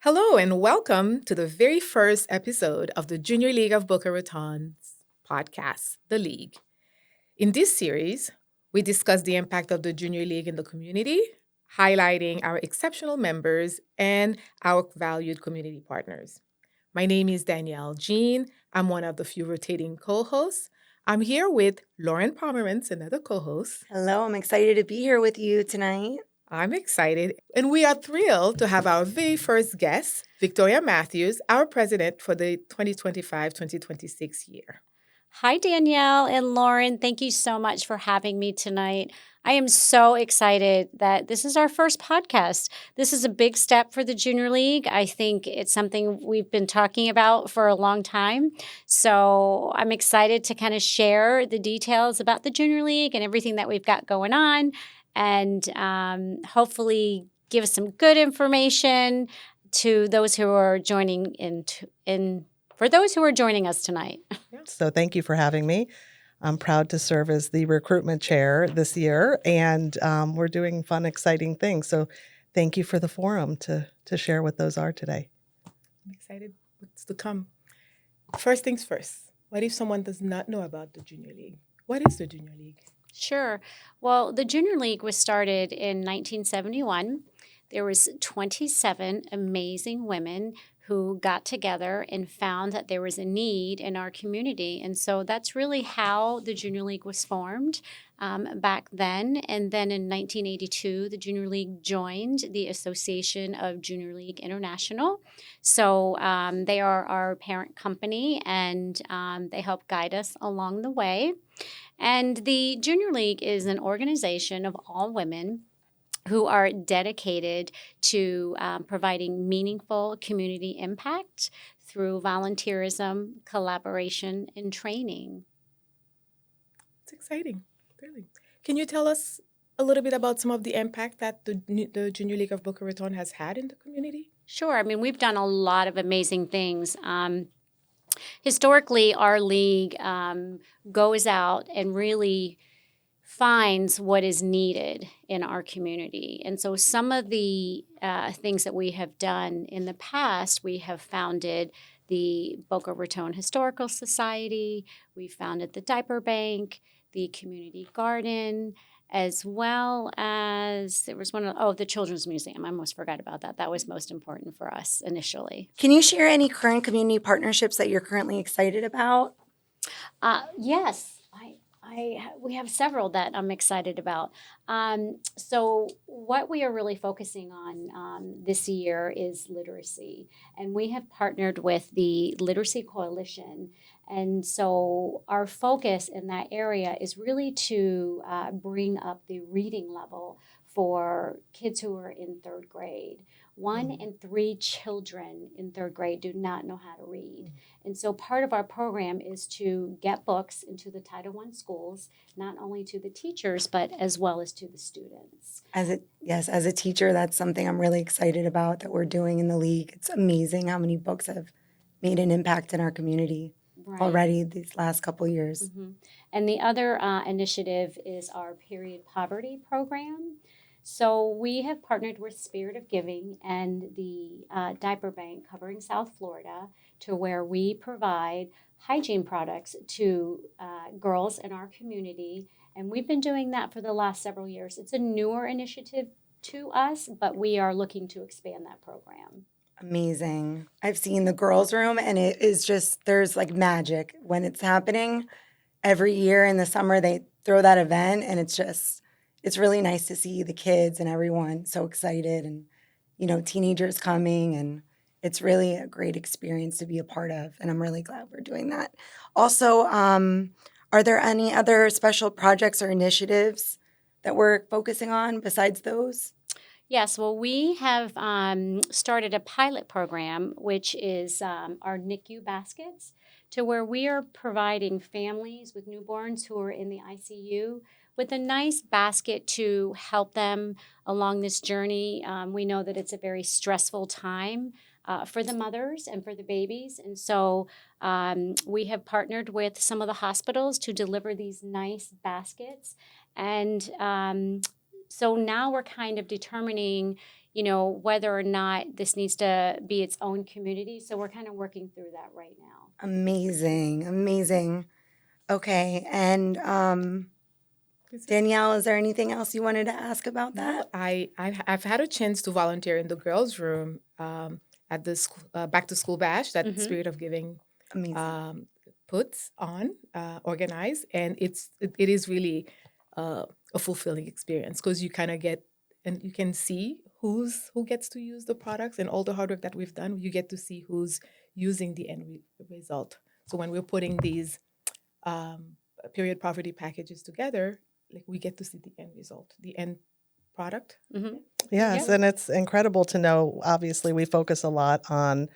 Hello and welcome to the very first episode of the Junior League of Boca Raton's podcast, The League. In this series, we discuss the impact of the Junior League in the community, highlighting our exceptional members and our valued community partners. My name is Danielle Jean. I'm one of the few rotating co-hosts. I'm here with Lauren Pomerantz, another co-host. Hello, I'm excited to be here with you tonight. I'm excited, and we are thrilled to have our very first guest, Victoria Matthews, our president for the 2025-2026 year. Hi, Danielle and Lauren. Thank you so much for having me tonight. I am so excited that this is our first podcast. This is a big step for the Junior League. I think it's something we've been talking about for a long time. So I'm excited to kind of share the details about the Junior League and everything that we've got going on, and hopefully give us some good information to those who are joining for those who are joining us tonight. So thank you for having me. I'm proud to serve as the recruitment chair this year, and we're doing fun, exciting things. So thank you for the forum to share what those are today. I'm excited what's to come. First things first, what if someone does not know about the Junior League? What is the Junior League? Sure. Well, the Junior League was started in 1971. There was 27 amazing women who got together and found that there was a need in our community. And so that's really how the Junior League was formed back then. And then in 1982, the Junior League joined the Association of Junior League International. So they are our parent company, and they help guide us along the way. And the Junior League is an organization of all women who are dedicated to providing meaningful community impact through volunteerism, collaboration, and training. It's exciting, really. Can you tell us a little bit about some of the impact that the Junior League of Boca Raton has had in the community? Sure. I mean, we've done a lot of amazing things. Historically, our league goes out and really finds what is needed in our community. And so some of the things that we have done in the past, we have founded the Boca Raton Historical Society, we founded the Diaper Bank, the Community Garden, as well as there was the Children's Museum. I almost forgot about that. That was most important for us initially. Can you share any current community partnerships that you're currently excited about? Yes. We have several that I'm excited about. So what we are really focusing on this year is literacy. And we have partnered with the Literacy Coalition. And so our focus in that area is really to bring up the reading level for kids who are in third grade. 1 in 3 children in third grade do not know how to read. And so part of our program is to get books into the Title I schools, not only to the teachers, but as well as to the students. As a teacher, that's something I'm really excited about that we're doing in the league. It's amazing how many books have made an impact in our community already these last couple of years. Mm-hmm. And the other initiative is our period poverty program. So we have partnered with Spirit of Giving and the Diaper Bank covering South Florida, to where we provide hygiene products to girls in our community. And we've been doing that for the last several years. It's a newer initiative to us, but we are looking to expand that program. Amazing. I've seen the girls' room, and it is just, there's like magic when it's happening. Every year in the summer, they throw that event, and it's really nice to see the kids and everyone so excited, and, teenagers coming, and it's really a great experience to be a part of, and I'm really glad we're doing that. Also, are there any other special projects or initiatives that we're focusing on besides those? Yes, well, we have started a pilot program, which is our NICU baskets, to where we are providing families with newborns who are in the ICU with a nice basket to help them along this journey. We know that it's a very stressful time for the mothers and for the babies. And so we have partnered with some of the hospitals to deliver these nice baskets. And so now we're kind of determining, whether or not this needs to be its own community. So we're kind of working through that right now. Amazing, amazing. Okay, and Danielle, is there anything else you wanted to ask about that? I've had a chance to volunteer in the girls' room at the back to school bash that Mhm. Spirit of Giving Amazing. puts on, organized, and it is really a fulfilling experience because you kind of get and you can see who gets to use the products and all the hard work that we've done. You get to see who's using the end result. So when we're putting these period poverty packages together, like we get to see the end result, the end product. Mhm. Yes, Yeah. and it's incredible to know. Obviously, we focus a lot on,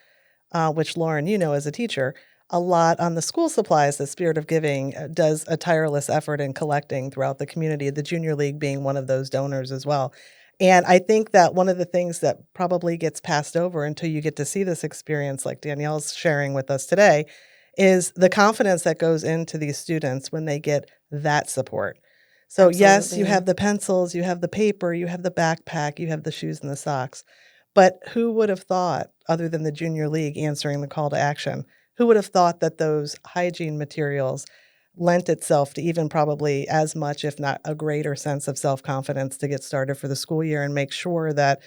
which Lauren, as a teacher, a lot on the school supplies that Spirit of Giving does a tireless effort in collecting throughout the community, the Junior League being one of those donors as well. And I think that one of the things that probably gets passed over until you get to see this experience, like Danielle's sharing with us today, is the confidence that goes into these students when they get that support. So, yes, you Absolutely. have the pencils, you have the paper, you have the backpack, you have the shoes and the socks. But who would have thought, other than the Junior League answering the call to action, who would have thought that those hygiene materials lent itself to even probably as much, if not a greater sense of self-confidence to get started for the school year and make sure that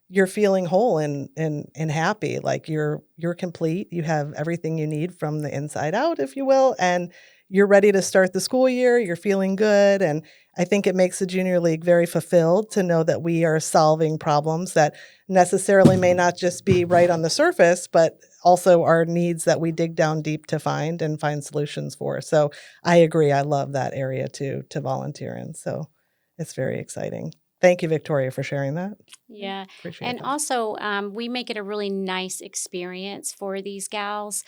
you're feeling whole and happy, like you're complete, you have everything you need from the inside out, if you will, and you're ready to start the school year, you're feeling good, and I think it makes the Junior League very fulfilled to know that we are solving problems that necessarily may not just be right on the surface, but also are needs that we dig down deep to find and find solutions for. So I agree, I love that area to volunteer in, so it's very exciting. Thank you, Victoria, for sharing that. Yeah. Appreciate And that. also, we make it a really nice experience for these gals.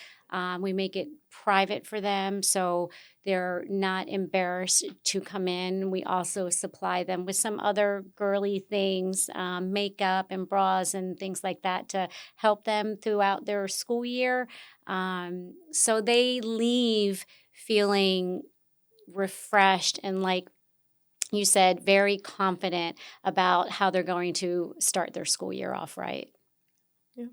We make it private for them so they're not embarrassed to come in. We also supply them with some other girly things, makeup and bras and things like that to help them throughout their school year. So they leave feeling refreshed and, like you said, very confident about how they're going to start their school year off right. Yeah.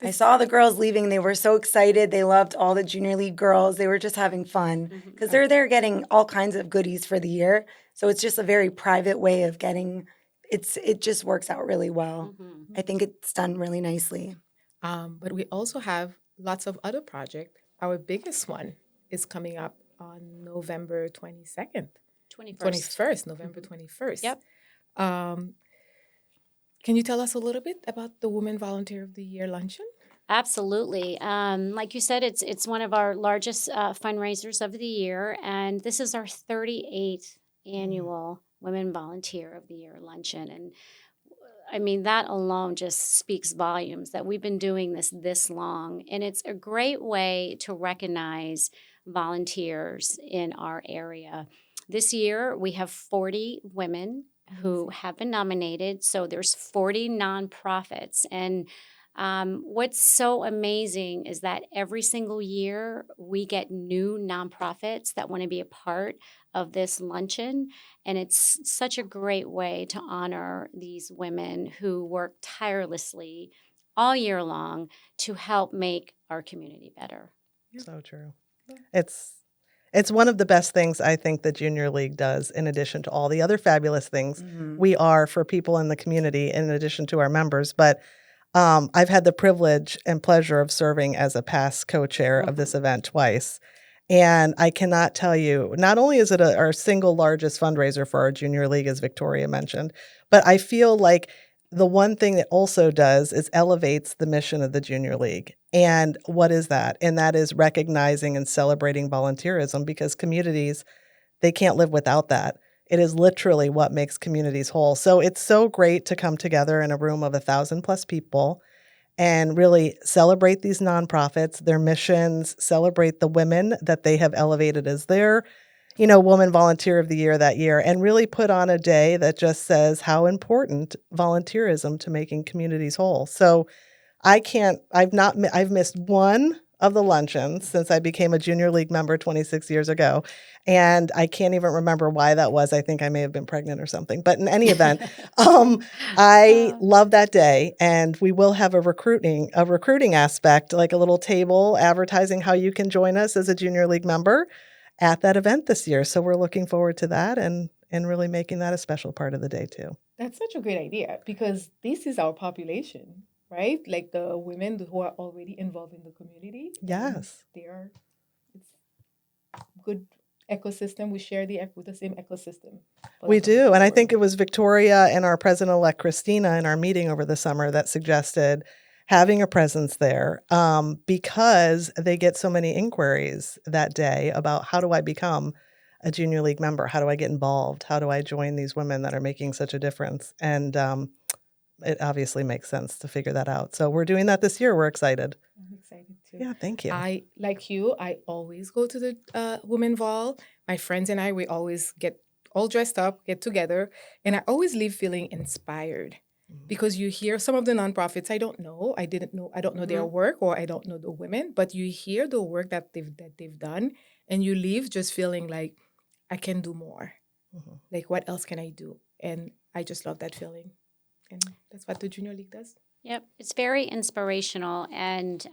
I saw the girls leaving. They were so excited. They loved all the Junior League girls. They were just having fun because they're there getting all kinds of goodies for the year. So it's just a very private way of getting it just works out really well. Mhm. I think it's done really nicely. But we also have lots of other projects. Our biggest one is coming up on November 22nd. 21st, November 21st. Yep. Can you tell us a little bit about the Women Volunteer of the Year Luncheon? Absolutely. Like you said, it's one of our largest fundraisers of the year, and this is our 38th annual Women Volunteer of the Year luncheon. And I mean, that alone just speaks volumes that we've been doing this long, and it's a great way to recognize volunteers in our area. This year, we have 40 women who have been nominated. So there's 40 nonprofits. And what's so amazing is that every single year we get new nonprofits that want to be a part of this luncheon. And it's such a great way to honor these women who work tirelessly all year long to help make our community better. So true. It's one of the best things I think the Junior League does, in addition to all the other fabulous things we are for people in the community, in addition to our members. But I've had the privilege and pleasure of serving as a past co-chair of this event twice. And I cannot tell you, not only is it our single largest fundraiser for our Junior League, as Victoria mentioned, but I feel like the one thing it also does is elevates the mission of the Junior League. And what is that? And that is recognizing and celebrating volunteerism, because communities, they can't live without that. It is literally what makes communities whole. So it's so great to come together in a room of 1,000+ people and really celebrate these nonprofits, their missions, celebrate the women that they have elevated as their Woman Volunteer of the Year that year, and really put on a day that just says how important volunteerism to making communities whole. So I've missed one of the luncheon since I became a Junior League member 26 years ago. And I can't even remember why that was. I think I may have been pregnant or something. But in any event, I love that day. And we will have a recruiting aspect, like a little table advertising how you can join us as a Junior League member at that event this year. So we're looking forward to that and really making that a special part of the day too. That's such a great idea because this is our population, right? Like the women who are already involved in the community. Yes. It's good ecosystem. We share with the same ecosystem. We do. And I think it was Victoria and our president-elect Christina in our meeting over the summer that suggested having a presence there because they get so many inquiries that day about how do I become a Junior League member? How do I get involved? How do I join these women that are making such a difference? And it obviously makes sense to figure that out. So we're doing that this year. We're excited. I'm excited too. Yeah, thank you. Like you, I always go to the Women Vol. My friends and I, we always get all dressed up, get together, and I always leave feeling inspired because you hear some of the nonprofits I don't know. I don't know their work or I don't know the women, but you hear the work that they've done and you leave just feeling like I can do more. Like, what else can I do? And I just love that feeling. And that's what the Junior League does. Yep. It's very inspirational. And,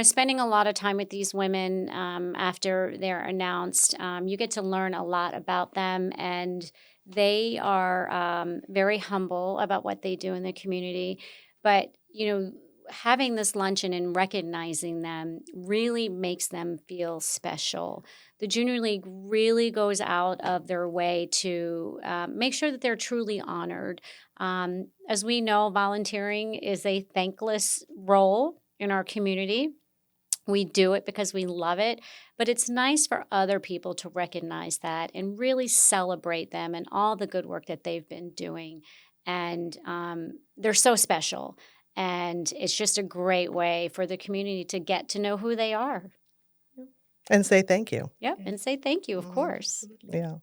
spending a lot of time with these women after they're announced, you get to learn a lot about them. And they are very humble about what they do in the community. But, having this luncheon and recognizing them really makes them feel special. The Junior League really goes out of their way to make sure that they're truly honored. As we know, volunteering is a thankless role in our community. We do it because we love it, but it's nice for other people to recognize that and really celebrate them and all the good work that they've been doing. And they're so special. And it's just a great way for the community to get to know who they are. And say thank you. Yep, and say thank you, of course. Absolutely. Yeah.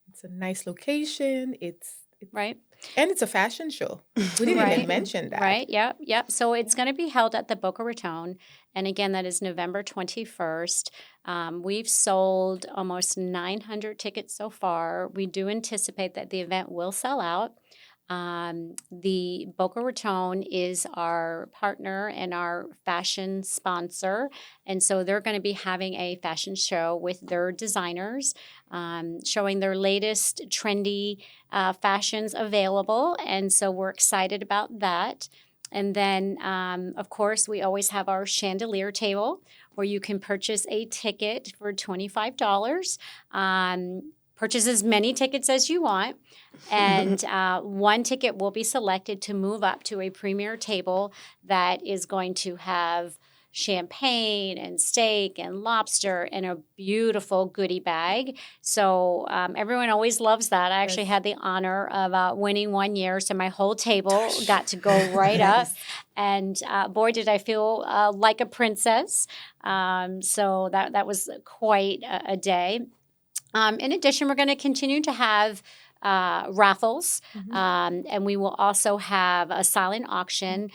It's a nice location. It's right. And it's a fashion show. We didn't even mention that. Right, yep. So it's going to be held at the Boca Raton. And again, that is November 21st. We've sold almost 900 tickets so far. We do anticipate that the event will sell out. The Boca Raton is our partner and our fashion sponsor. And so they're going to be having a fashion show with their designers, showing their latest trendy fashions available. And so we're excited about that. And then, of course, we always have our chandelier table where you can purchase a ticket for $25. Purchase as many tickets as you want, and one ticket will be selected to move up to a premier table that is going to have champagne and steak and lobster and a beautiful goodie bag. So everyone always loves that. I actually had the honor of winning one year, so my whole table got to go right up. And boy, did I feel like a princess. So that was quite a day. In addition, we're going to continue to have raffles, and we will also have a silent auction,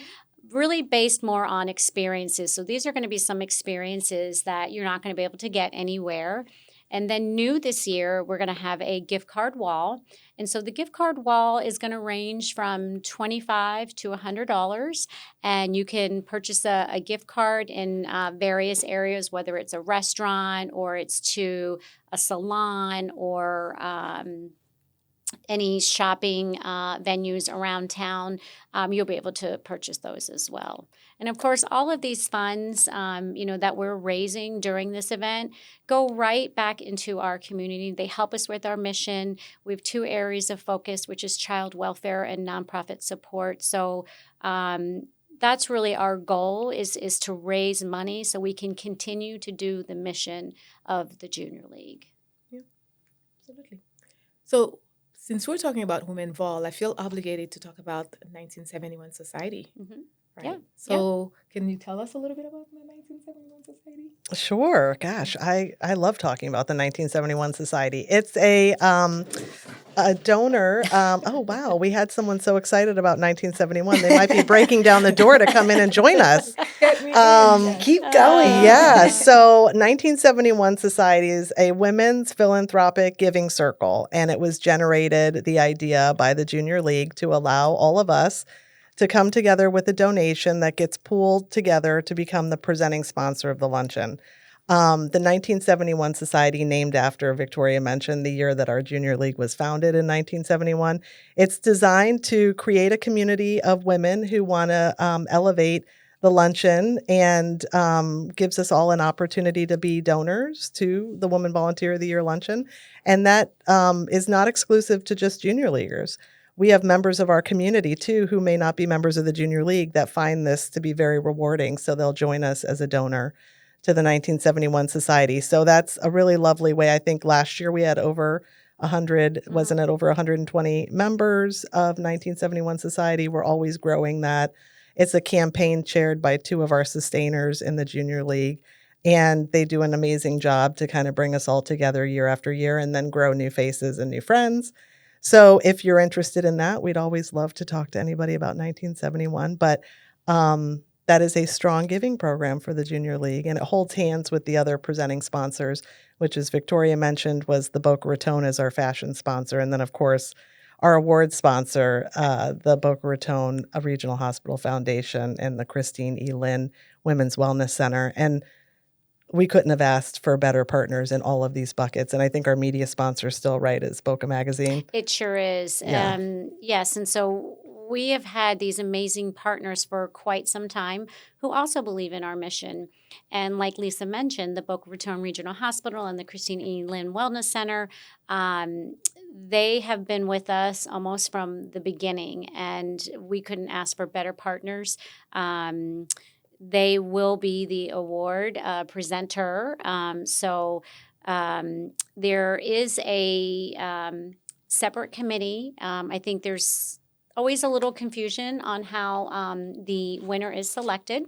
really based more on experiences. So these are going to be some experiences that you're not going to be able to get anywhere. And then new this year, we're going to have a gift card wall. And so the gift card wall is going to range from $25 to $100. And you can purchase a gift card in various areas, whether it's a restaurant or it's to a salon or any shopping venues around town. You'll be able to purchase those as well. And of course, all of these funds, that we're raising during this event go right back into our community. They help us with our mission. We have two areas of focus, which is child welfare and nonprofit support. So that's really our goal is to raise money so we can continue to do the mission of the Junior League. Yeah, absolutely. So since we're talking about Women Vol, I feel obligated to talk about the 1971 Society. Right? Yeah. So can you tell us a little bit about the 1971 Society? Sure. Gosh, I love talking about the 1971 Society. It's a donor. Oh, wow. We had someone so excited about 1971. They might be breaking down the door to come in and join us. Get me in, yes. Keep going. Yeah. So 1971 Society is a women's philanthropic giving circle, and it was generated, the idea, by the Junior League to allow all of us to come together with a donation that gets pooled together to become the presenting sponsor of the luncheon. The 1971 Society, named after, Victoria mentioned, the year that our Junior League was founded in 1971. It's designed to create a community of women who want to elevate the luncheon and gives us all an opportunity to be donors to the Woman Volunteer of the Year luncheon. And that is not exclusive to just Junior Leaguers. We have members of our community, too, who may not be members of the Junior League that find this to be very rewarding. So they'll join us as a donor to the 1971 Society. So that's a really lovely way. I think last year we had over 100, wasn't it over 120 members of 1971 Society. We're always growing that. It's a campaign chaired by two of our sustainers in the Junior League, and they do an amazing job to kind of bring us all together year after year and then grow new faces and new friends. So if you're interested in that, we'd always love to talk to anybody about 1971. But that is a strong giving program for the Junior League, and it holds hands with the other presenting sponsors, which, as Victoria mentioned, was the Boca Raton as our fashion sponsor. And then, of course, our award sponsor, the Boca Raton Regional Hospital Foundation and the Christine E. Lynn Women's Wellness Center. And we couldn't have asked for better partners in all of these buckets. And I think our media sponsor still, right, is Boca Magazine. It sure is. Yeah. Yes. And so we have had these amazing partners for quite some time who also believe in our mission. And like Lisa mentioned, the Boca Raton Regional Hospital and the Christine E. Lynn Wellness Center, they have been with us almost from the beginning, and we couldn't ask for better partners. They will be the award presenter. So there is a separate committee. I think there's always a little confusion on how the winner is selected.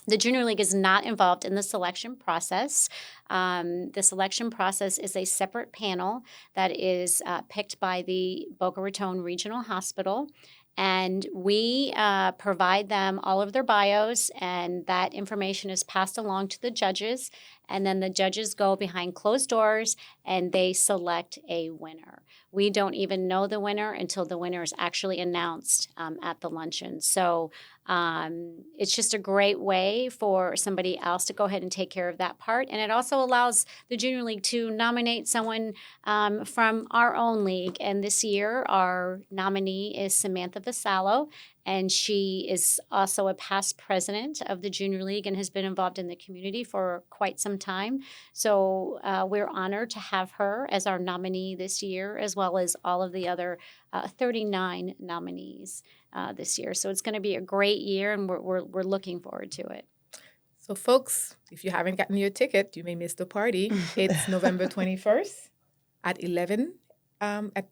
The Junior League is not involved in the selection process. The selection process is a separate panel that is picked by the Boca Raton Regional Hospital. And we provide them all of their bios, and that information is passed along to the judges. And then the judges go behind closed doors and they select a winner. We don't even know the winner until the winner is actually announced at the luncheon. So it's just a great way for somebody else to go ahead and take care of that part. And it also allows the Junior League to nominate someone from our own league. And this year, our nominee is Samantha Vasallo. And she is also a past president of the Junior League and has been involved in the community for quite some time. So we're honored to have her as our nominee this year, as well as all of the other 39 nominees this year. So it's going to be a great year, and we're looking forward to it. So, folks, if you haven't gotten your ticket, you may miss the party. It's November 21st at 11.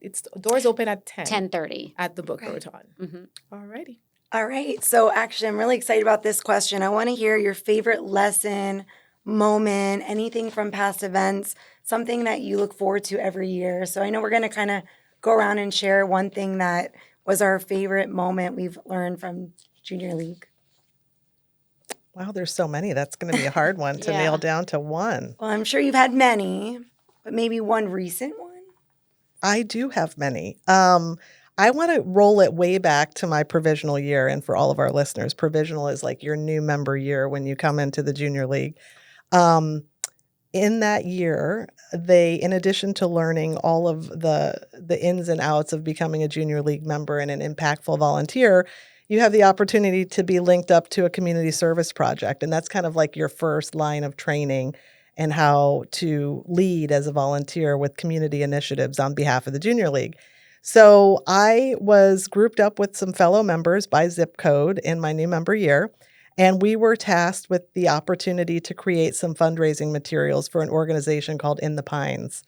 Its doors open at 10:30 at the Boca Raton. Mm-hmm. All righty. All right. So actually, I'm really excited about this question. I want to hear your favorite lesson, moment, anything from past events, something that you look forward to every year. So I know we're going to kind of go around and share one thing that was our favorite moment we've learned from Junior League. Wow, there's so many. That's going to be a hard one to Yeah. nail down to one. Well, I'm sure you've had many, but maybe one recent one. I do have many. I want to roll it way back to my provisional year. And for all of our listeners, provisional is like your new member year when you come into the Junior League. In that year, they, in addition to learning all of the ins and outs of becoming a Junior League member and an impactful volunteer, you have the opportunity to be linked up to a community service project. And that's kind of like your first line of training and how to lead as a volunteer with community initiatives on behalf of the Junior League. So I was grouped up with some fellow members by zip code in my new member year, and we were tasked with the opportunity to create some fundraising materials for an organization called In the Pines.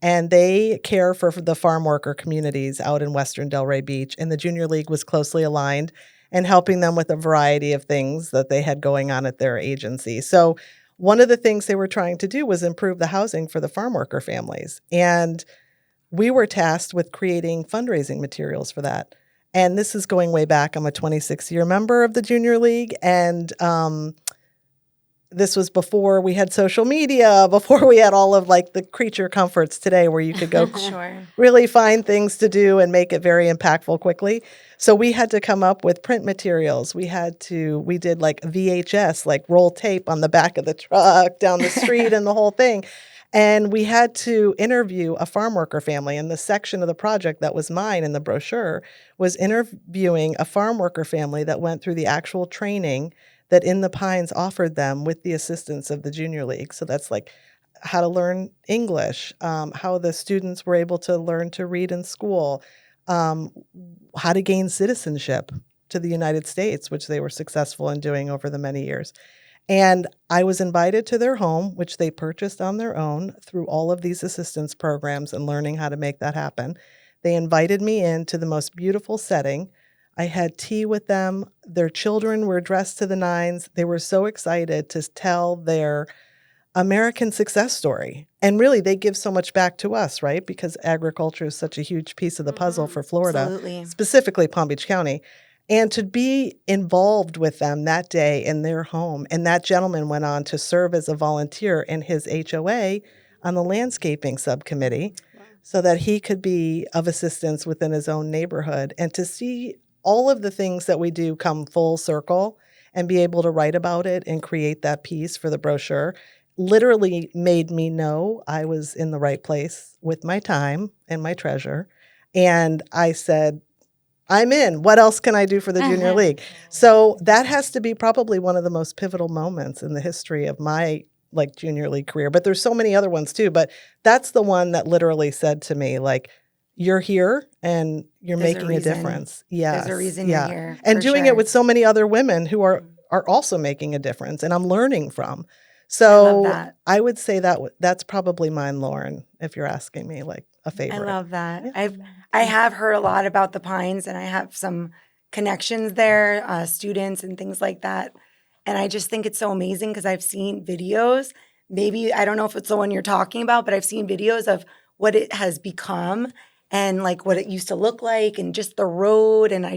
And they care for the farm worker communities out in Western Delray Beach, and the Junior League was closely aligned and helping them with a variety of things that they had going on at their agency. So one of the things they were trying to do was improve the housing for the farm worker families. And we were tasked with creating fundraising materials for that. And this is going way back. I'm a 26-year member of the Junior League, and this was before we had social media, before we had all of like the creature comforts today where you could go Sure. really find things to do and make it very impactful quickly. So we had to come up with print materials. We did like VHS, like roll tape on the back of the truck down the street and the whole thing. And we had to interview a farm worker family. And the section of the project that was mine in the brochure was interviewing a farm worker family that went through the actual training that In the Pines offered them with the assistance of the Junior League. So that's like how to learn English, how the students were able to learn to read in school, how to gain citizenship to the United States, which they were successful in doing over the many years. And I was invited to their home, which they purchased on their own through all of these assistance programs and learning how to make that happen. They invited me into the most beautiful setting. I had tea with them. Their children were dressed to the nines. They were so excited to tell their American success story. And really, they give so much back to us, right? Because agriculture is such a huge piece of the puzzle for Florida, Absolutely. specifically Palm Beach County. And to be involved with them that day in their home. And that gentleman went on to serve as a volunteer in his HOA on the landscaping subcommittee so that he could be of assistance within his own neighborhood. And to see all of the things that we do come full circle and be able to write about it and create that piece for the brochure literally made me know I was in the right place with my time and my treasure. And I said, I'm in. What else can I do for the Junior League? So that has to be probably one of the most pivotal moments in the history of my like Junior League career. But there's so many other ones too. But that's the one that literally said to me, like, you're here and you're There's a making a reason. difference. Yes. There's a reason yeah. you're here. And for doing sure. it with so many other women who are also making a difference and I'm learning from. I So love that. I would say that that's probably mine, Lauren, if you're asking me like a favorite. I love that. Yeah. I have heard a lot about the Pines, and I have some connections there, students and things like that. And I just think it's so amazing because I've seen videos. Maybe I don't know if it's the one you're talking about, but I've seen videos of what it has become and like what it used to look like, and just the road. And I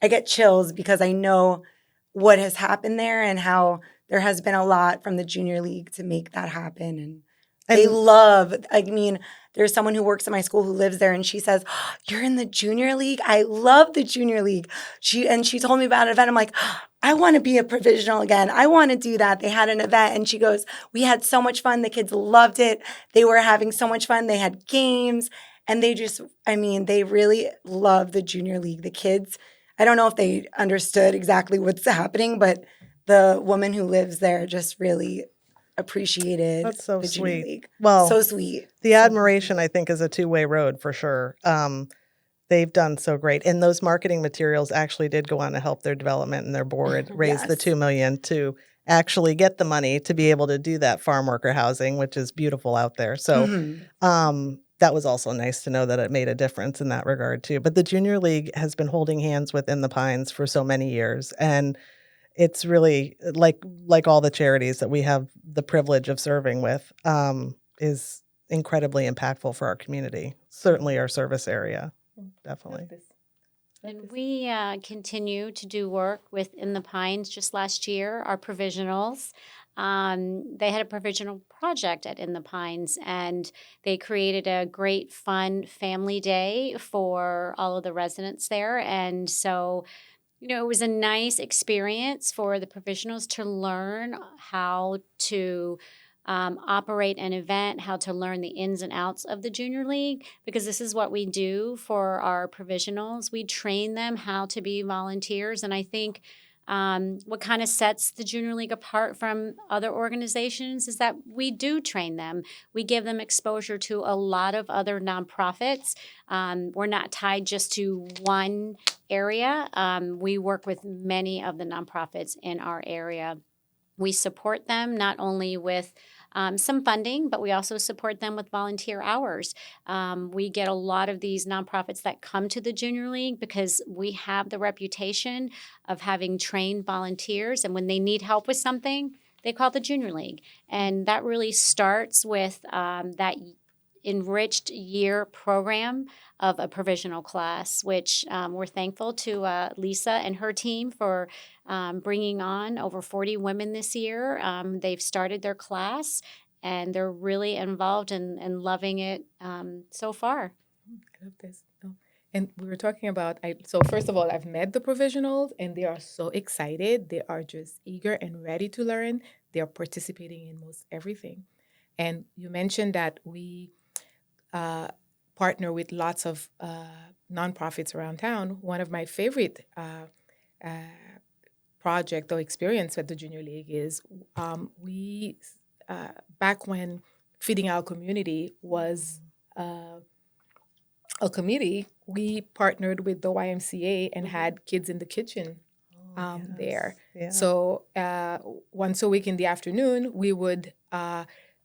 get chills because I know what has happened there and how there has been a lot from the Junior League to make that happen. And they love, I mean, there's someone who works at my school who lives there, and she says, "Oh, you're in the Junior League? I love the Junior League." She told me about an event. I'm like, I want to be a provisional again. I want to do that. They had an event, and she goes, we had so much fun. The kids loved it. They were having so much fun. They had games, and they really love the Junior League. The kids, I don't know if they understood exactly what's happening, but the woman who lives there just really appreciated That's so the Junior sweet. League. Well, So sweet. the admiration, I think, is a two-way road for sure. They've done so great. And those marketing materials actually did go on to help their development, and their board raise the Yes. $2 million to actually get the money to be able to do that farm worker housing, which is beautiful out there. So Mhm. that was also nice to know that it made a difference in that regard too. But the Junior League has been holding hands with In the Pines for so many years. And it's really like all the charities that we have the privilege of serving with, is incredibly impactful for our community, certainly our service area, definitely. And we continue to do work with In the Pines. Just last year, our provisionals, they had a provisional project at In the Pines, and they created a great, fun family day for all of the residents there. And so, it was a nice experience for the provisionals to learn how to operate an event, how to learn the ins and outs of the Junior League, because this is what we do for our provisionals. We train them how to be volunteers. And I think what kind of sets the Junior League apart from other organizations is that we do train them. We give them exposure to a lot of other nonprofits. We're not tied just to one area. We work with many of the nonprofits in our area. We support them not only with some funding, but we also support them with volunteer hours. We get a lot of these nonprofits that come to the Junior League because we have the reputation of having trained volunteers, and when they need help with something, they call the Junior League. And that really starts with that enriched year program of a provisional class, which we're thankful to Lisa and her team for bringing on over 40 women this year. They've started their class, and they're really involved and loving it so far. I love this. Oh, and we were talking about, so first of all, I've met the provisionals and they are so excited. They are just eager and ready to learn. They are participating in most everything. And you mentioned that we partner with lots of nonprofits around town. One of my favorite project or experience at the Junior League is we, back when Feeding Our Community was a committee, we partnered with the YMCA and had kids in the kitchen there. Yeah. So once a week in the afternoon, we would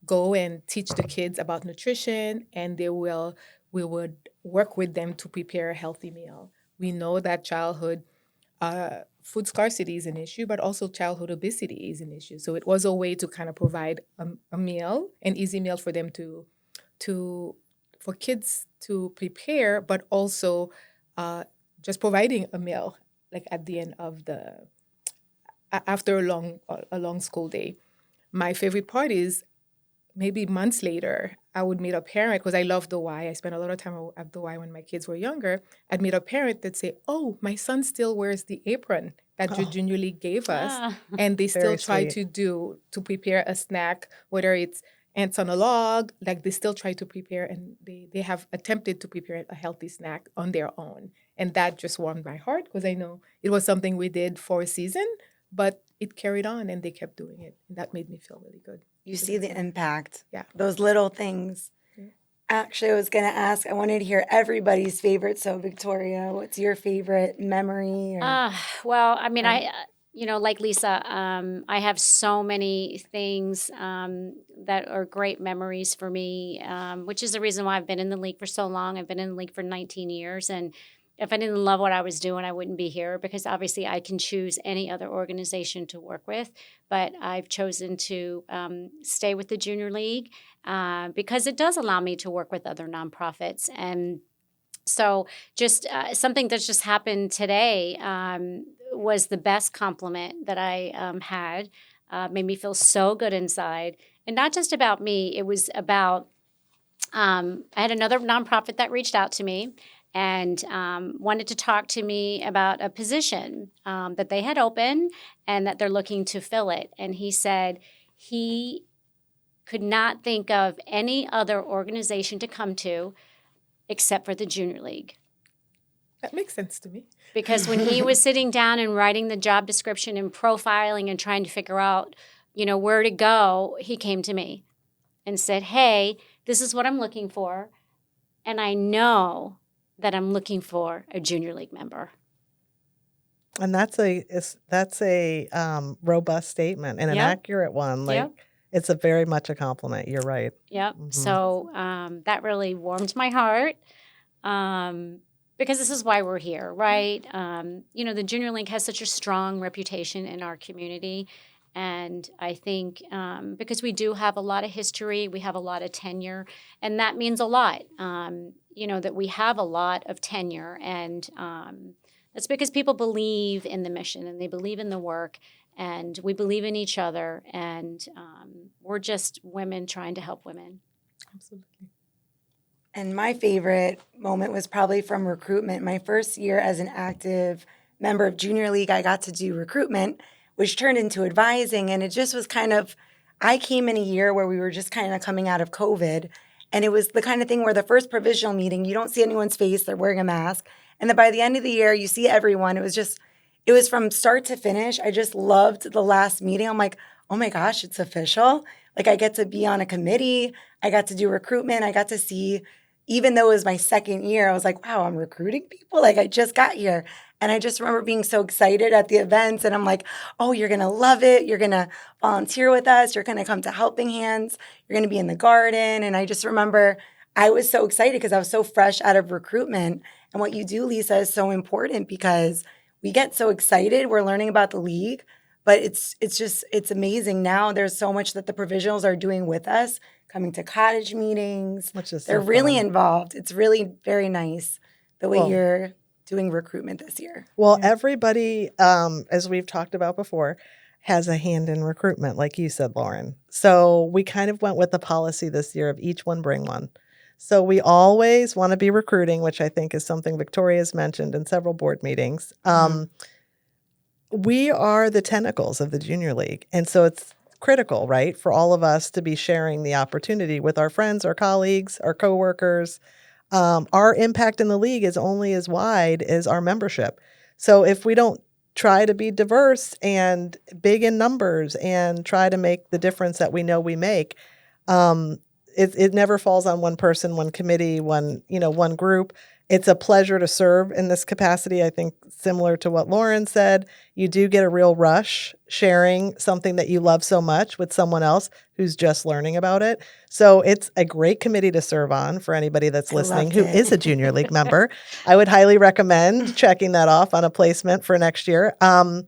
go and teach the kids about nutrition, and we would work with them to prepare a healthy meal. We know that childhood food scarcity is an issue, but also childhood obesity is an issue. So it was a way to kind of provide a meal, an easy meal for them for kids to prepare, but also just providing a meal like at the end of after a long school day. My favorite part is maybe months later, I would meet a parent, because I love the Y. I spent a lot of time at the Y when my kids were younger. I'd meet a parent that'd say, "Oh, my son still wears the apron that the Junior League gave us." And they still Very try sweet. to prepare a snack, whether it's ants on a log, like they still try to prepare, and they have attempted to prepare a healthy snack on their own. And that just warmed my heart, because I know it was something we did for a season, but it carried on and they kept doing it. And that made me feel really good. You see the impact. Yeah. Those little things. Yeah. Actually, I was going to ask, I wanted to hear everybody's favorite. So, Victoria, what's your favorite memory? Well, I mean, like Lisa, I have so many things that are great memories for me, which is the reason why I've been in the league for so long. I've been in the league for 19 years. And if I didn't love what I was doing, I wouldn't be here, because obviously I can choose any other organization to work with. But I've chosen to stay with the Junior League because it does allow me to work with other nonprofits. And so just something that's just happened today was the best compliment that I had. Made me feel so good inside. And not just about me, it was about, I had another nonprofit that reached out to me and wanted to talk to me about a position that they had open and that they're looking to fill it. And he said he could not think of any other organization to come to except for the Junior League. That makes sense to me. Because when he was sitting down and writing the job description and profiling and trying to figure out, where to go, he came to me and said, "Hey, this is what I'm looking for. And I know that I'm looking for a Junior League member." And that's a robust statement and an Yep. accurate one. Like, Yep. it's very much a compliment. You're right. Yep. Mhm. So that really warmed my heart because this is why we're here, right? The Junior League has such a strong reputation in our community. And I think because we do have a lot of history, we have a lot of tenure, and that means a lot, that we have a lot of tenure. And that's because people believe in the mission and they believe in the work, and we believe in each other. And we're just women trying to help women. Absolutely. And my favorite moment was probably from recruitment. My first year as an active member of Junior League, I got to do recruitment, which turned into advising. And it just was I came in a year where we were just kind of coming out of COVID. And it was the kind of thing where the first provisional meeting, you don't see anyone's face, they're wearing a mask. And then by the end of the year, you see everyone. It was from start to finish. I just loved the last meeting. I'm like, oh my gosh, it's official. Like, I get to be on a committee. I got to do recruitment. I got to see, even though it was my second year, I was like, wow, I'm recruiting people? Like, I just got here. And I just remember being so excited at the events. And I'm like, oh, you're going to love it. You're going to volunteer with us. You're going to come to Helping Hands. You're going to be in the garden. And I just remember I was so excited because I was so fresh out of recruitment. And what you do, Lisa, is so important because we get so excited. We're learning about the league. But it's amazing now. There's so much that the provisionals are doing with us coming to cottage meetings. Which is They're so really fun. involved. It's really very nice the way Well- you're doing recruitment this year. Well, everybody, as we've talked about before, has a hand in recruitment, like you said, Lauren. So we kind of went with the policy this year of each one bring one. So we always want to be recruiting, which I think is something Victoria's mentioned in several board meetings. We are the tentacles of the Junior League. And so it's critical, right, for all of us to be sharing the opportunity with our friends, our colleagues, our coworkers. Our impact in the league is only as wide as our membership. So if we don't try to be diverse and big in numbers and try to make the difference that we know we make, it never falls on one person, one committee, one group. It's a pleasure to serve in this capacity. I think similar to what Lauren said, you do get a real rush sharing something that you love so much with someone else who's just learning about it. So it's a great committee to serve on for anybody that's listening loved who it. is a Junior League member. I would highly recommend checking that off on a placement for next year. And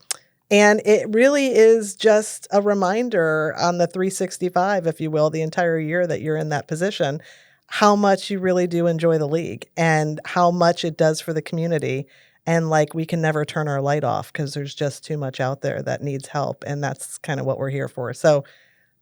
it really is just a reminder on the 365, if you will, the entire year that you're in that position, how much you really do enjoy the league and how much it does for the community. And like, we can never turn our light off because there's just too much out there that needs help. And that's kind of what we're here for. So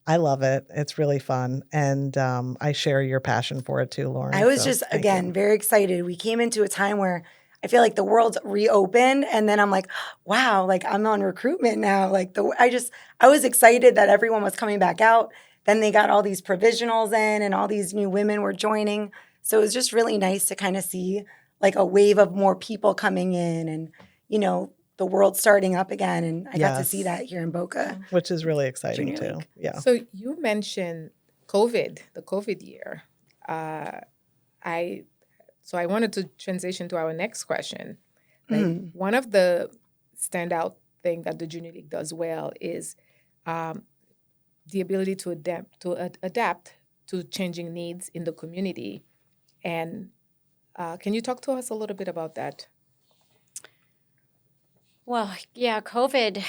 I love it. It's really fun. And I share your passion for it too, Lauren. I was So just, thank again, you. very excited. We came into a time where I feel like the world's reopened, and then I'm like, wow, like I'm on recruitment now. Like I was excited that everyone was coming back out. Then they got all these provisionals in, and all these new women were joining. So it was just really nice to kind of see like a wave of more people coming in, and the world starting up again. And I got to see Yes. that here in Boca. Which is really exciting Junior too. League. Yeah. So you mentioned COVID, the COVID year. I wanted to transition to our next question. Like, one of the standout thing that the Junior League does well is the ability to adapt to changing needs in the community. And can you talk to us a little bit about that? Well, yeah, COVID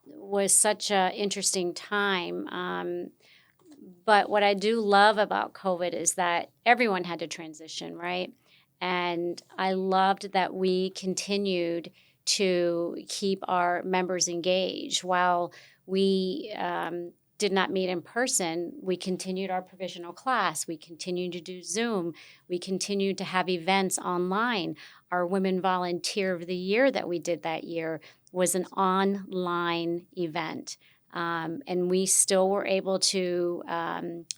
was such an interesting time. But what I do love about COVID is that everyone had to transition, right? And I loved that we continued to keep our members engaged. While we did not meet in person, we continued our provisional class. We continued to do Zoom. We continued to have events online. Our Women Volunteer of the Year that we did that year was an online event. And we still were able to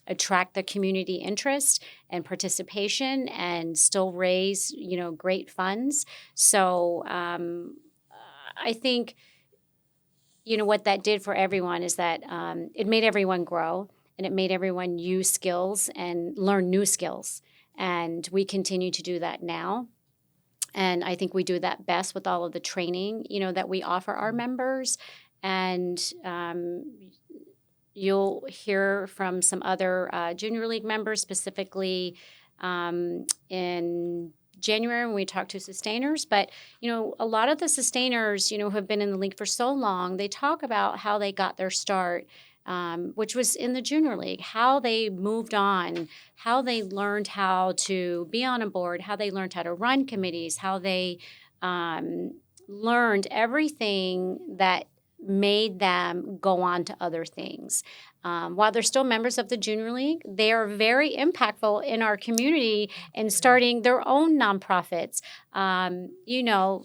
attract the community interest and participation and still raise, great funds. So I think, what that did for everyone is that it made everyone grow, and it made everyone use skills and learn new skills. And we continue to do that now. And I think we do that best with all of the training, that we offer our members. And you'll hear from some other Junior League members, specifically in January when we talk to sustainers. But, a lot of the sustainers, who have been in the league for so long, they talk about how they got their start, which was in the Junior League, how they moved on, how they learned how to be on a board, how they learned how to run committees, how they learned everything that made them go on to other things. While they're still members of the Junior League, they are very impactful in our community and starting their own nonprofits.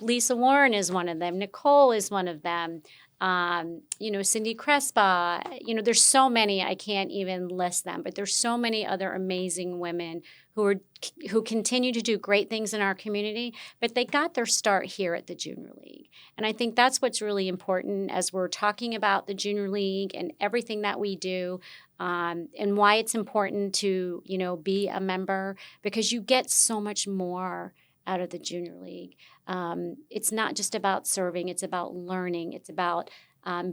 Lisa Warren is one of them. Nicole is one of them. Cindy Crespa. There's so many, I can't even list them, but there's so many other amazing women who continue to do great things in our community, but they got their start here at the Junior League. And I think that's what's really important as we're talking about the Junior League and everything that we do, and why it's important to, be a member, because you get so much more out of the Junior League. It's not just about serving, it's about learning, it's about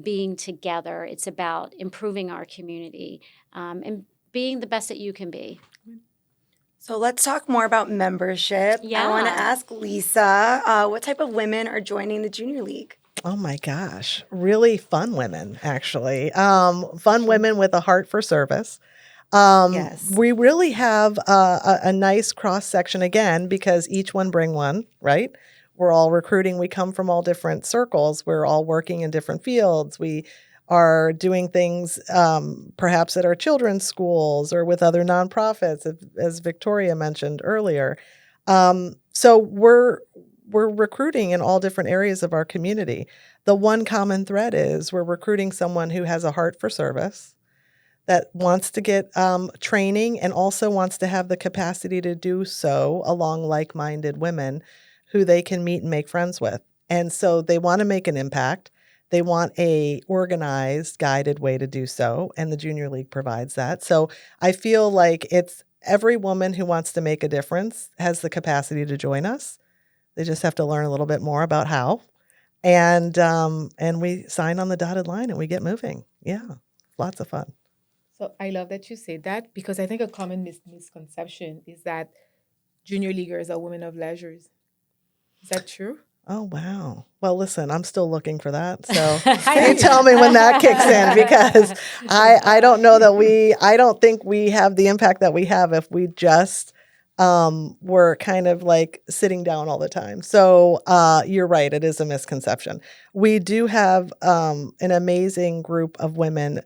being together, it's about improving our community, and being the best that you can be. So let's talk more about membership. Yeah. I want to ask Lisa, what type of women are joining the Junior League? Oh my gosh, really fun women, actually. Fun women with a heart for service. Yes. We really have a nice cross section again because each one bring one, right? We're all recruiting. We come from all different circles. We're all working in different fields. We are doing things perhaps at our children's schools or with other nonprofits, as Victoria mentioned earlier. So we're recruiting in all different areas of our community. The one common thread is we're recruiting someone who has a heart for service, that wants to get training and also wants to have the capacity to do so along like-minded women who they can meet and make friends with. And so they want to make an impact. They want a organized, guided way to do so, and the Junior League provides that. So I feel like it's every woman who wants to make a difference has the capacity to join us. They just have to learn a little bit more about how. And we sign on the dotted line and we get moving. Yeah, lots of fun. So I love that you say that because I think a common misconception is that junior leaguers are women of leisures. Is that true? Oh, wow. Well, listen, I'm still looking for that. So you tell me when that kicks in because I don't know that I don't think we have the impact that we have if we just were kind of like sitting down all the time. So you're right. It is a misconception. We do have an amazing group of women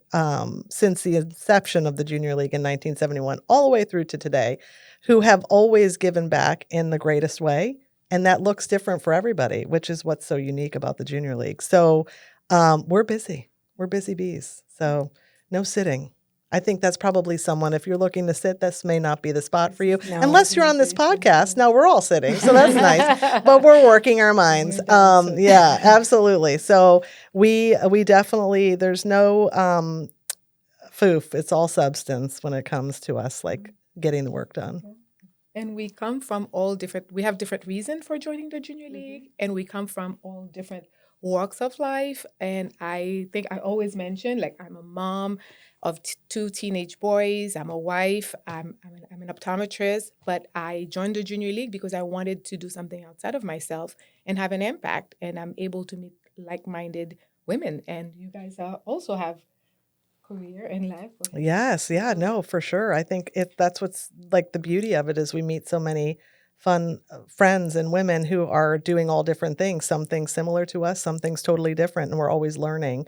since the inception of the Junior League in 1971 all the way through to today who have always given back in the greatest way. And that looks different for everybody, which is what's so unique about the Junior League. So we're busy. We're busy bees. So no sitting. I think that's probably someone, if you're looking to sit, this may not be the spot for you. No. Unless you're on this podcast. Now we're all sitting. So that's nice. But we're working our minds. Yeah, absolutely. So we definitely, there's no foof. It's all substance when it comes to us, like getting the work done. And we come from we have different reasons for joining the Junior League, and we come from all different walks of life. And I think I always mention, like, I'm a mom of two teenage boys. I'm a wife. I'm an optometrist, but I joined the Junior League because I wanted to do something outside of myself and have an impact. And I'm able to meet like-minded women. And you guys also have career and life. Yes, yeah, no, for sure. I think that's what's like the beauty of it is we meet so many fun friends and women who are doing all different things, some things similar to us, some things totally different, and we're always learning.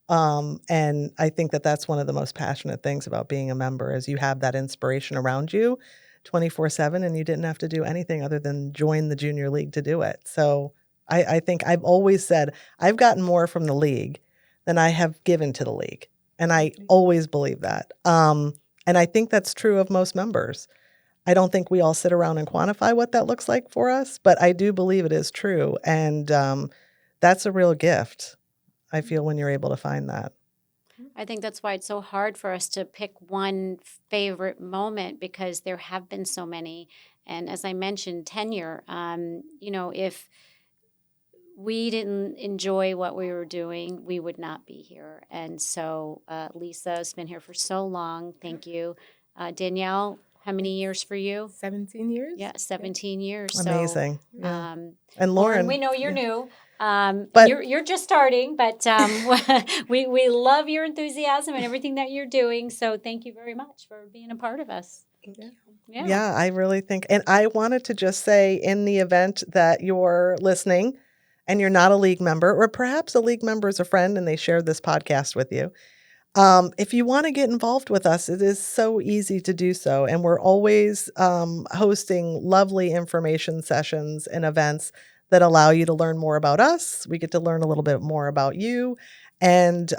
And I think that's one of the most passionate things about being a member is you have that inspiration around you 24/7 and you didn't have to do anything other than join the Junior League to do it. So I think I've always said I've gotten more from the league than I have given to the league. And I always believe that. And I think that's true of most members. I don't think we all sit around and quantify what that looks like for us, but I do believe it is true. And that's a real gift, I feel, when you're able to find that. I think that's why it's so hard for us to pick one favorite moment because there have been so many. And as I mentioned, tenure, if we didn't enjoy what we were doing, we would not be here. And so Lisa's been here for so long. Thank you. Danielle, how many years for you? 17 years. Yeah, 17 years. Amazing. So, yeah. And Lauren. we know you're new. But you're just starting, but we love your enthusiasm and everything that you're doing. So thank you very much for being a part of us. Thank you. Yeah, I really think. And I wanted to just say in the event that you're listening, and you're not a league member, or perhaps a league member is a friend and they shared this podcast with you. If you want to get involved with us, it is so easy to do so. And we're always hosting lovely information sessions and events that allow you to learn more about us. We get to learn a little bit more about you. And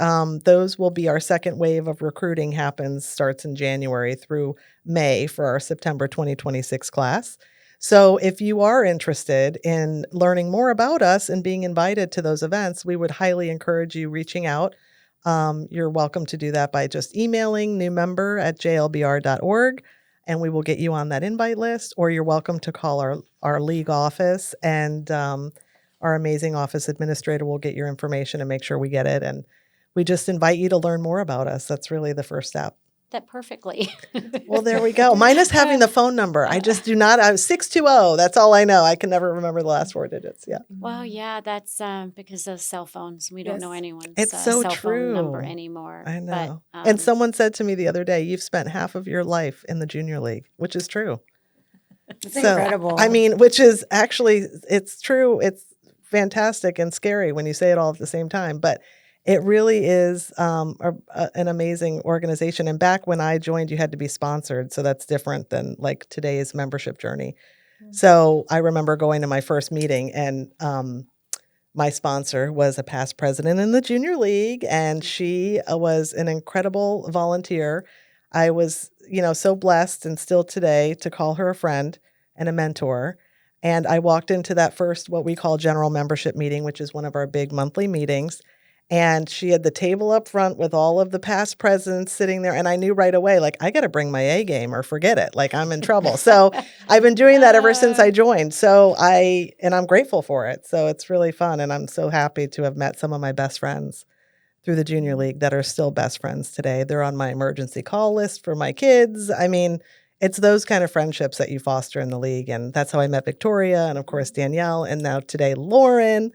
those will be our second wave of recruiting starts in January through May for our September 2026 class. So if you are interested in learning more about us and being invited to those events, we would highly encourage you reaching out. You're welcome to do that by just emailing newmember@jlbr.org, and we will get you on that invite list, or you're welcome to call our league office, and our amazing office administrator will get your information and make sure we get it. And we just invite you to learn more about us. That's really the first step. that perfectly. Well, there we go. Minus having the phone number. I just do not. I was 620. That's all I know. I can never remember the last 4 digits. Yeah. Well, yeah, that's because of cell phones. We don't know Yes. anyone's It's so cell phone number true. anymore. I know. But, And someone said to me the other day, you've spent half of your life in the junior league, which is true. It's incredible. I mean, which is actually, it's true. It's fantastic and scary when you say it all at the same time. But it really is an amazing organization. And back when I joined, you had to be sponsored. So that's different than like today's membership journey. So I remember going to my first meeting, and my sponsor was a past president in the junior league, and she was an incredible volunteer. I was, so blessed, and still today, to call her a friend and a mentor. And I walked into that first, what we call general membership meeting, which is one of our big monthly meetings. And she had the table up front with all of the past presidents sitting there. And I knew right away, like, I got to bring my A game or forget it. Like, I'm in trouble. So I've been doing that ever since I joined. So I'm grateful for it. So it's really fun. And I'm so happy to have met some of my best friends through the junior league that are still best friends today. They're on my emergency call list for my kids. I mean, it's those kind of friendships that you foster in the league. And that's how I met Victoria, and of course, Danielle, and now today, Lauren.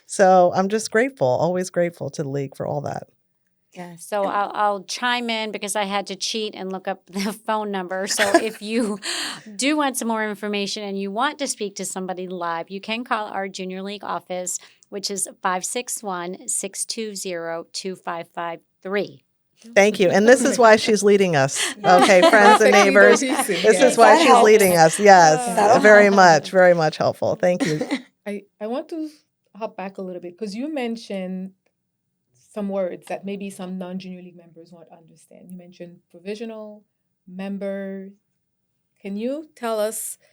So I'm just grateful, always grateful to the league for all that. Yeah. So I'll chime in because I had to cheat and look up the phone number. So if you do want some more information and you want to speak to somebody live, you can call our Junior League office, which is 561-620-2553. Thank you. And this is why she's leading us. Okay, friends and neighbors. This is why That she's helps. leading us. Yes, That'll very help. much, very much helpful. Thank you. I want to hop back a little bit because you mentioned some words that maybe some non-junior league members won't understand. You mentioned provisional, member. Can you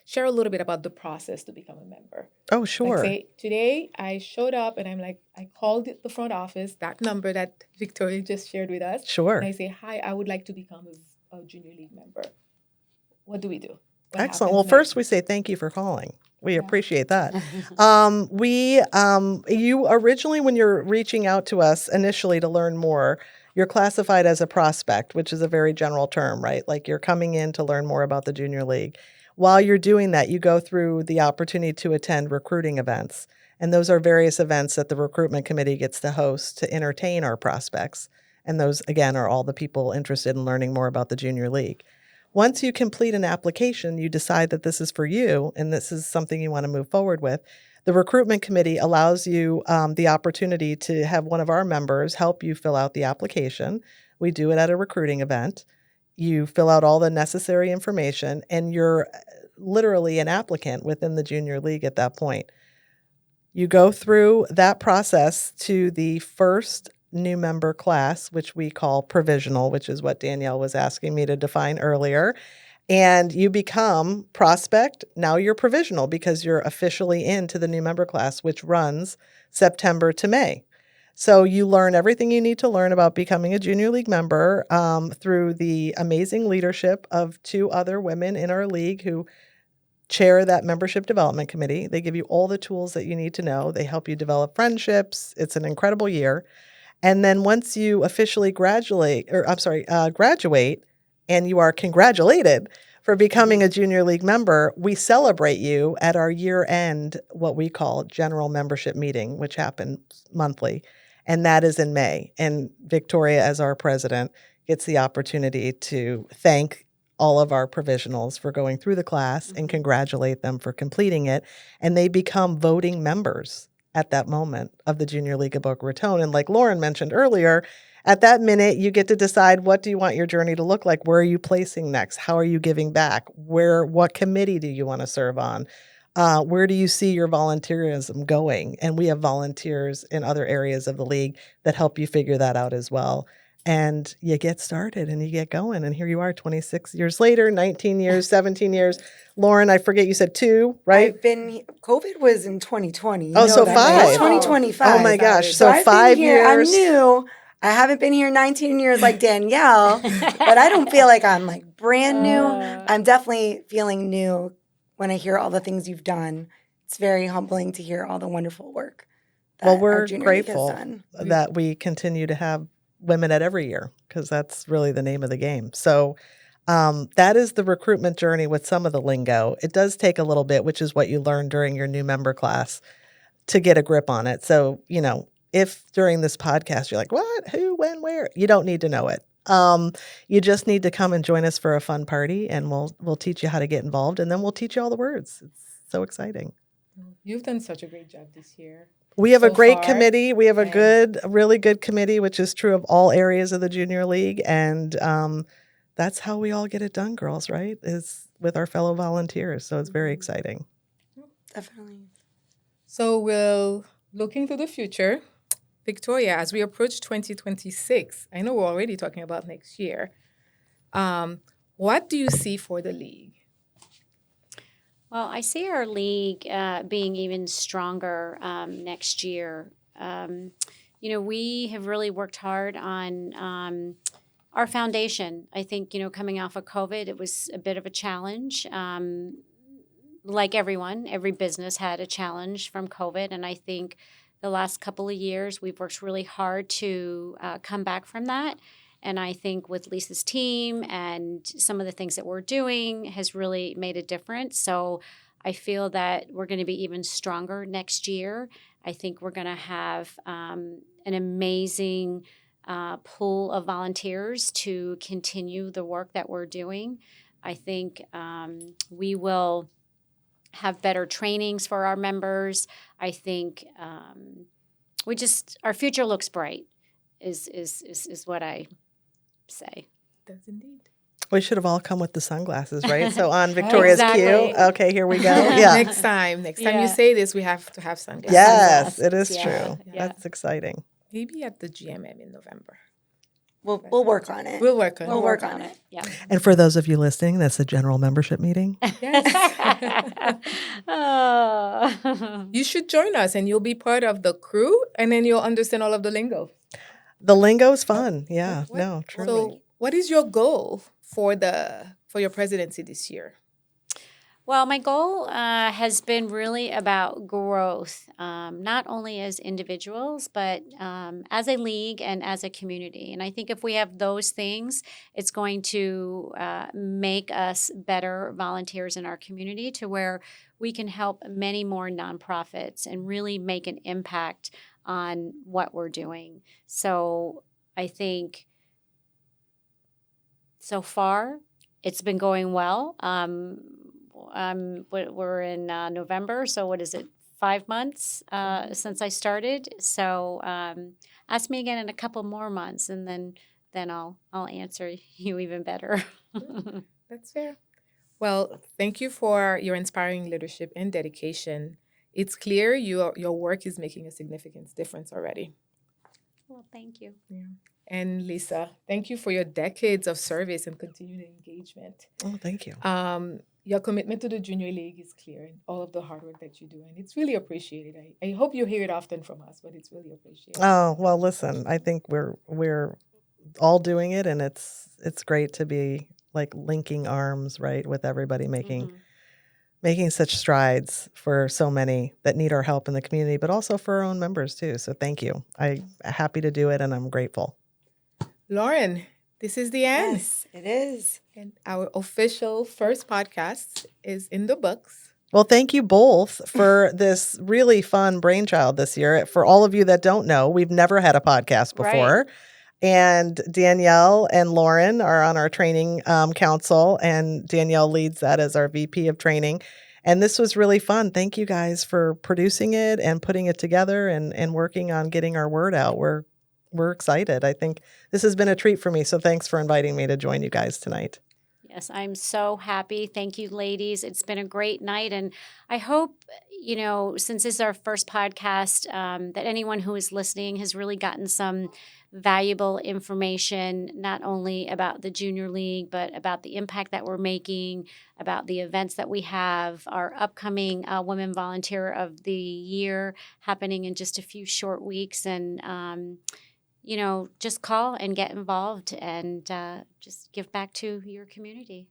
share a little bit about the process to become a member? Oh, Like, sure. say, today I showed up and I'm like, I called the front office, that number that Victoria just shared with us. Sure. And I say, hi, I would like to become a junior league member. What do we do? What Excellent. happens Well, next? first we say thank you for calling. We appreciate that. You originally, when you're reaching out to us initially to learn more, you're classified as a prospect, which is a very general term, right? Like, you're coming in to learn more about the junior league. While you're doing that, you go through the opportunity to attend recruiting events. And those are various events that the recruitment committee gets to host to entertain our prospects. And those, again, are all the people interested in learning more about the junior league. Once you complete an application, you decide that this is for you and this is something you want to move forward with. The recruitment committee allows you the opportunity to have one of our members help you fill out the application. We do it at a recruiting event. You fill out all the necessary information, and you're literally an applicant within the junior league at that point. You go through that process to the first new member class, which we call provisional, which is what Danielle was asking me to define earlier. And you become prospect. Now you're provisional because you're officially into the new member class, which runs September to May. So you learn everything you need to learn about becoming a junior league member through the amazing leadership of 2 other women in our league who chair that membership development committee. They give you all the tools that you need to know. They help you develop friendships. It's an incredible year. And then once you officially graduate and you are congratulated for becoming a junior league member, we celebrate you at our year-end, what we call general membership meeting, which happens monthly. And that is in May. And Victoria, as our president, gets the opportunity to thank all of our provisionals for going through the class and congratulate them for completing it. And they become voting members at that moment of the Junior League of Boca Raton. And like Lauren mentioned earlier, at that minute, you get to decide, what do you want your journey to look like? Where are you placing next? How are you giving back? What committee do you want to serve on? Where do you see your volunteerism going? And we have volunteers in other areas of the league that help you figure that out as well. And you get started and you get going. And here you are 26 years later, 19 years, 17 years. Lauren, I forget, you said 2, right? COVID was in 2020. You Oh, know so that, right? 5. It's 2025. Oh my gosh. So So I've 5 been here, years. I'm new. I haven't been here 19 years like Danielle, but I don't feel like I'm like brand new. I'm definitely feeling new when I hear all the things you've done. It's very humbling to hear all the wonderful work that Well, our we're junior league has grateful done. that we continue to have women at every year, because that's really the name of the game. So that is the recruitment journey with some of the lingo. It does take a little bit, which is what you learned during your new member class, to get a grip on it. So, if during this podcast you're like, what, who, when, where, you don't need to know it. You just need to come and join us for a fun party, and we'll teach you how to get involved, and then we'll teach you all the words. It's so exciting. You've done such a great job this year. We have a So great far, committee. We have a and- really good committee, which is true of all areas of the junior league. And that's how we all get it done, girls, right? Is with our fellow volunteers. So it's very exciting. Definitely. So we're looking to the future. Victoria, as we approach 2026, I know we're already talking about next year. What do you see for the league? Well, I see our league being even stronger next year. We have really worked hard on our foundation. I think, coming off of COVID, it was a bit of a challenge. Like everyone, every business had a challenge from COVID. And I think the last couple of years, we've worked really hard to come back from that. And I think with Lisa's team and some of the things that we're doing has really made a difference. So I feel that we're going to be even stronger next year. I think we're going to have an amazing pool of volunteers to continue the work that we're doing. I think we will have better trainings for our members. I think our future looks bright is what I say. Does indeed. We should have all come with the sunglasses, right? So on Victoria's Exactly. cue. Okay, here we go. Yeah. Next time Yeah. you say this, we have to have sunglasses. Yes, it is Yeah. true. Yeah. That's exciting. Maybe at the GMM in November. We'll work on it. We'll work on We'll it. work on it. Yeah. And for those of you listening, that's a general membership meeting. Yes. Oh. You should join us and you'll be part of the crew and then you'll understand all of the lingo. The lingo's fun. Yeah, What- no, truly. So what is your goal for your presidency this year? Well, my goal has been really about growth, not only as individuals, but as a league and as a community. And I think if we have those things, it's going to make us better volunteers in our community to where we can help many more nonprofits and really make an impact on what we're doing. So I think so far it's been going well. We're in November, so what is it? 5 months since I started. So ask me again in a couple more months, and then I'll answer you even better. That's fair. Well, thank you for your inspiring leadership and dedication. It's clear your work is making a significant difference already. Well, thank you. Yeah. And Lisa, thank you for your decades of service and continued engagement. Oh, thank you. Your commitment to the Junior League is clear in all of the hard work that you do, and it's really appreciated. I hope you hear it often from us, but it's really appreciated. Oh, well, listen, I think we're all doing it, and it's great to be like linking arms, right, with everybody making such strides for so many that need our help in the community, but also for our own members too. So thank you. I'm happy to do it, and I'm grateful. Lauren, this is the end. Yes, it is. And our official first podcast is in the books. Well, thank you both for this really fun brainchild this year. For all of you that don't know, we've never had a podcast before. Right. And Danielle and Lauren are on our training council, and Danielle leads that as our VP of training. And this was really fun. Thank you guys for producing it and putting it together and working on getting our word out. We're excited. I think this has been a treat for me. So thanks for inviting me to join you guys tonight. Yes, I'm so happy. Thank you, ladies. It's been a great night. And I hope, since this is our first podcast, that anyone who is listening has really gotten some valuable information, not only about the Junior League, but about the impact that we're making, about the events that we have, our upcoming Women Volunteer of the Year happening in just a few short weeks. And, just call and get involved and just give back to your community.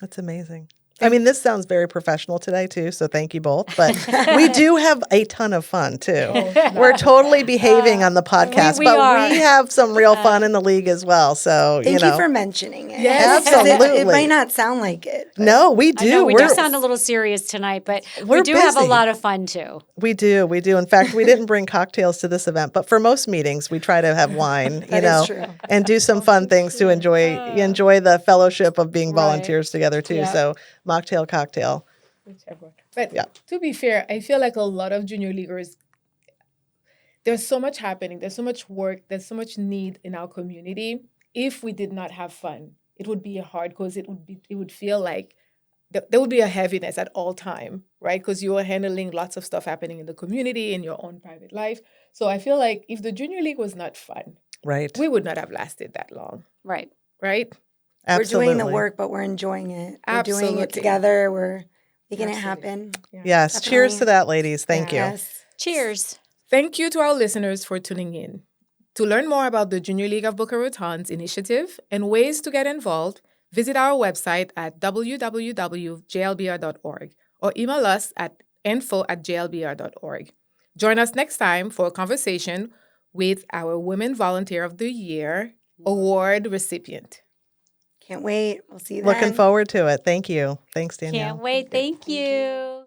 That's amazing. I mean, this sounds very professional today, too, so thank you both. But we do have a ton of fun, too. We're totally behaving on the podcast, we but are. we have some real fun in the league as well. So, Thank you for mentioning it. Yes. 'Cause it Absolutely. might not sound like it. but- No, we I know do. we do sound a little serious tonight, but we We're do have a busy. lot of fun too. We do. We do. In fact, we didn't bring cocktails to this event, but for most meetings, we try to have wine, That is true. and do some fun things to enjoy the fellowship of being volunteers together, too. Yeah. So, mocktail, cocktail. Whichever. But Yeah. to be fair, I feel like a lot of junior leaguers, there's so much happening, there's so much work, there's so much need in our community. If we did not have fun, it would be hard because it would feel like there would be a heaviness at all time, right? Because you are handling lots of stuff happening in the community, in your own private life. So I feel like if the junior league was not fun, Right. we would not have lasted that long, Right. right? Absolutely. We're doing the work, but we're enjoying it. We're doing Absolutely. it together. We're making it Absolutely. happen. Yes. Cheers Definitely. to that, ladies. Thank you. Yes. Cheers. Thank you to our listeners for tuning in. To learn more about the Junior League of Boca Raton's initiative and ways to get involved, visit our website at www.jlbr.org or email us at info@jlbr.org. Join us next time for a conversation with our Women Volunteer of the Year award recipient. Can't wait. We'll see you then. Looking forward to it. Thank you. Thanks, Danielle. Can't wait. Thank you.